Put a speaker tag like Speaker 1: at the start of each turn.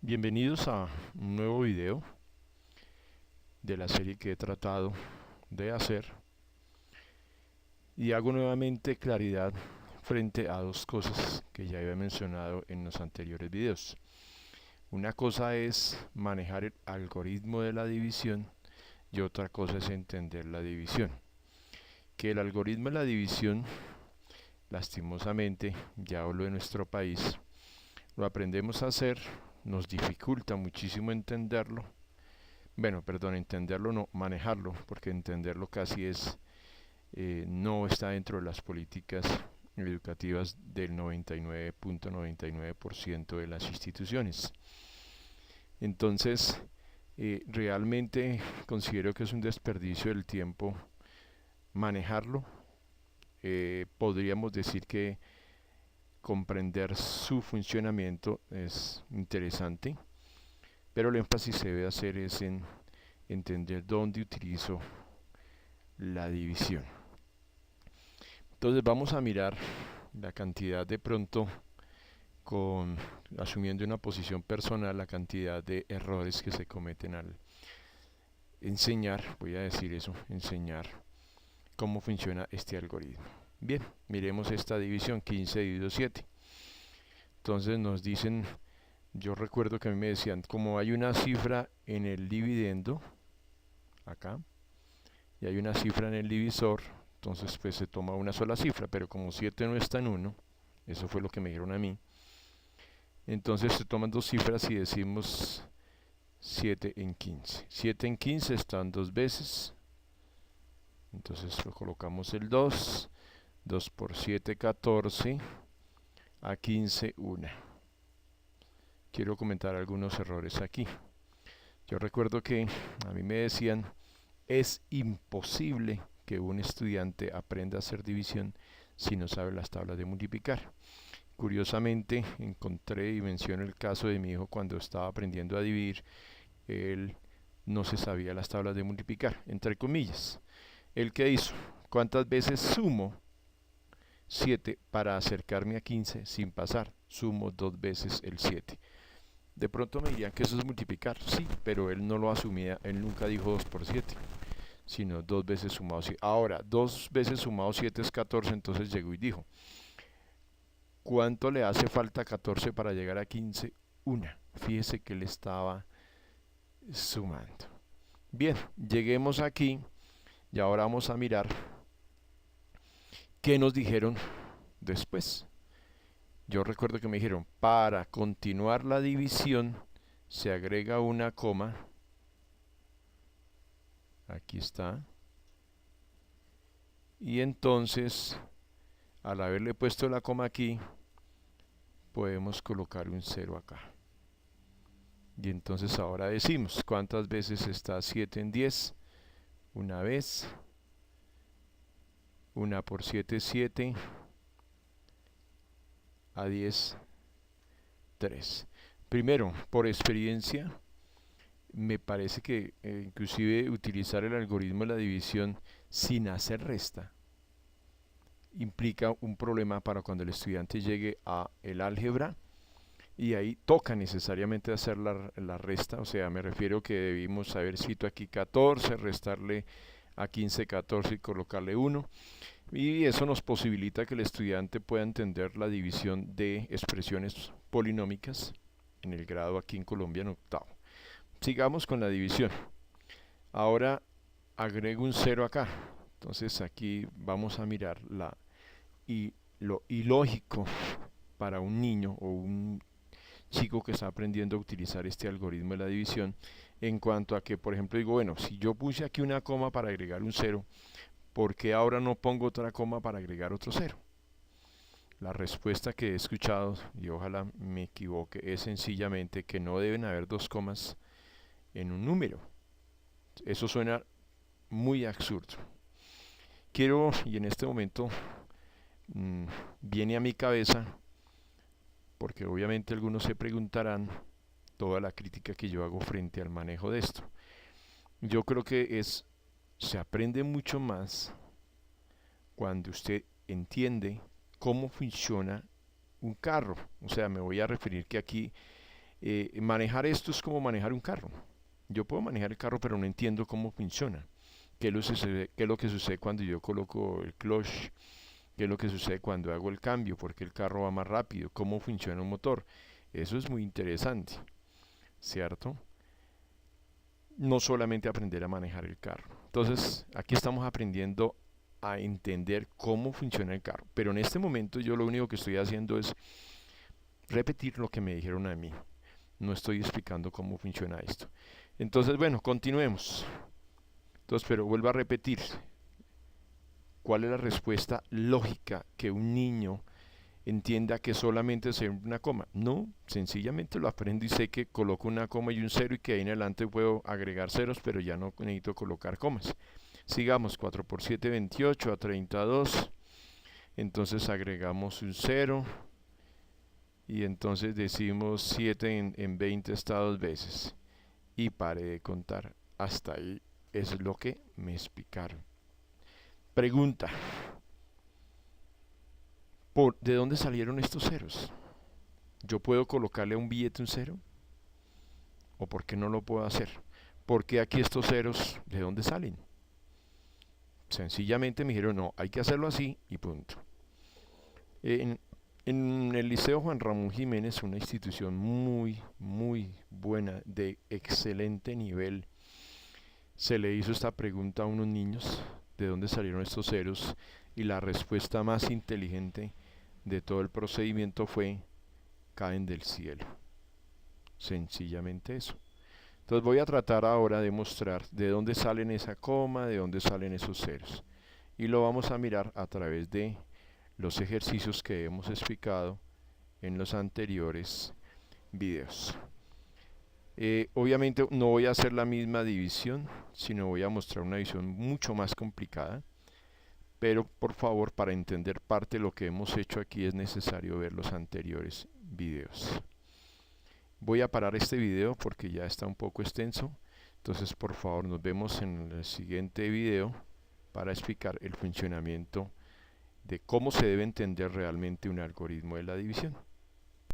Speaker 1: Bienvenidos a un nuevo video de la serie que he tratado de hacer y hago nuevamente claridad frente a dos cosas que ya había mencionado en los anteriores videos. Una cosa es manejar el algoritmo de la división y otra cosa es entender la división. Que el algoritmo de la división, lastimosamente, ya hablo de nuestro país, lo aprendemos a hacer, nos dificulta muchísimo entenderlo. Bueno, perdón, entenderlo no, manejarlo, porque entenderlo casi no está dentro de las políticas educativas del 99.99% de las instituciones. Entonces, realmente considero que es un desperdicio del tiempo manejarlo. Podríamos decir que comprender su funcionamiento es interesante, pero el énfasis se debe hacer es en entender dónde utilizo la división. Entonces vamos a mirar la cantidad de pronto, asumiendo una posición personal, la cantidad de errores que se cometen al enseñar, voy a decir eso, enseñar cómo funciona este algoritmo. Bien, miremos esta división, 15 dividido 7. Entonces nos dicen, yo recuerdo que a mí me decían, como hay una cifra en el dividendo, acá, y hay una cifra en el divisor, entonces pues se toma una sola cifra, pero como 7 no está en 1, eso fue lo que me dijeron a mí, entonces se toman dos cifras y decimos 7 en 15. 7 en 15 están dos veces, entonces lo colocamos el 2, 2 por 7, 14, a 15, 1. Quiero comentar algunos errores aquí. Yo recuerdo que a mí me decían, es imposible que un estudiante aprenda a hacer división si no sabe las tablas de multiplicar. Curiosamente encontré y menciono el caso de mi hijo cuando estaba aprendiendo a dividir. Él no se sabía las tablas de multiplicar, entre comillas. ¿Él qué hizo? ¿Cuántas veces sumo 7 para acercarme a 15 sin pasar? Sumo dos veces el 7. De pronto me dirían que eso es multiplicar, sí, pero él no lo asumía, él nunca dijo 2 por 7, sino dos veces sumado 7. Ahora, dos veces sumado 7 es 14, entonces llegó y dijo, ¿cuánto le hace falta 14 para llegar a 15? Una. Fíjese que él estaba sumando. Bien, lleguemos aquí y ahora vamos a mirar qué nos dijeron después. Yo recuerdo que me dijeron, para continuar la división se agrega una coma. Aquí está. Y entonces, al haberle puesto la coma aquí, podemos colocar un 0 acá. Y entonces ahora decimos, ¿cuántas veces está 7 en 10? Una vez. Una por 7, 7. A 10, 3. Primero, por experiencia, me parece que inclusive utilizar el algoritmo de la división sin hacer resta implica un problema para cuando el estudiante llegue a el álgebra y ahí toca necesariamente hacer la resta, o sea, me refiero que debimos saber, cito aquí 14, restarle a 15 14 y colocarle 1, y eso nos posibilita que el estudiante pueda entender la división de expresiones polinómicas en el grado aquí en Colombia en octavo. Sigamos con la división. Ahora agrego un 0 acá, entonces aquí vamos a mirar lo ilógico para un niño o un chico que está aprendiendo a utilizar este algoritmo de la división, en cuanto a que, por ejemplo, digo, bueno, si yo puse aquí una coma para agregar un 0, ¿por qué ahora no pongo otra coma para agregar otro 0? La respuesta que he escuchado, y ojalá me equivoque, es sencillamente que no deben haber dos comas en un número. Eso suena muy absurdo. Quiero, y en este momento viene a mi cabeza, porque obviamente algunos se preguntarán toda la crítica que yo hago frente al manejo de esto. Yo creo que se aprende mucho más cuando usted entiende cómo funciona un carro. O sea, me voy a referir que aquí Manejar esto es como manejar un carro. Yo puedo manejar el carro, pero no entiendo cómo funciona. Qué es lo que sucede cuando yo coloco el clutch? ¿Qué es lo que sucede cuando hago el cambio? ¿Por qué el carro va más rápido? ¿Cómo funciona un motor? Eso es muy interesante, ¿cierto? No solamente aprender a manejar el carro. Entonces, aquí estamos aprendiendo a entender cómo funciona el carro. Pero en este momento yo lo único que estoy haciendo es repetir lo que me dijeron a mí. No estoy explicando cómo funciona esto. Entonces, bueno, continuemos. Entonces, pero vuelvo a repetir. ¿Cuál es la respuesta lógica que un niño entienda que solamente se una coma? No, sencillamente lo aprendo y sé que coloco una coma y un cero y que ahí en adelante puedo agregar ceros, pero ya no necesito colocar comas. Sigamos, 4 por 7, 28, a 32. Entonces agregamos un 0 y entonces decimos 7 en 20 está 2 veces. Y pare de contar. Hasta ahí es lo que me explicaron. Pregunta. ¿De dónde salieron estos ceros? ¿Yo puedo colocarle a un billete un cero? ¿O por qué no lo puedo hacer? ¿Por qué aquí estos ceros de dónde salen? Sencillamente me dijeron, no, hay que hacerlo así y punto. En, en el Liceo Juan Ramón Jiménez, una institución muy buena, de excelente nivel, se le hizo esta pregunta a unos niños, ¿de dónde salieron estos ceros? Y la respuesta más inteligente de todo el procedimiento fue, caen del cielo. Sencillamente eso. Entonces voy a tratar ahora de mostrar de dónde salen esa coma, de dónde salen esos ceros. Y lo vamos a mirar a través de los ejercicios que hemos explicado en los anteriores videos. Obviamente no voy a hacer la misma división, sino voy a mostrar una división mucho más complicada. Pero por favor, para entender parte de lo que hemos hecho aquí es necesario ver los anteriores videos. Voy a parar este video porque ya está un poco extenso. Entonces, por favor, nos vemos en el siguiente video para explicar el funcionamiento de cómo se debe entender realmente un algoritmo de la división.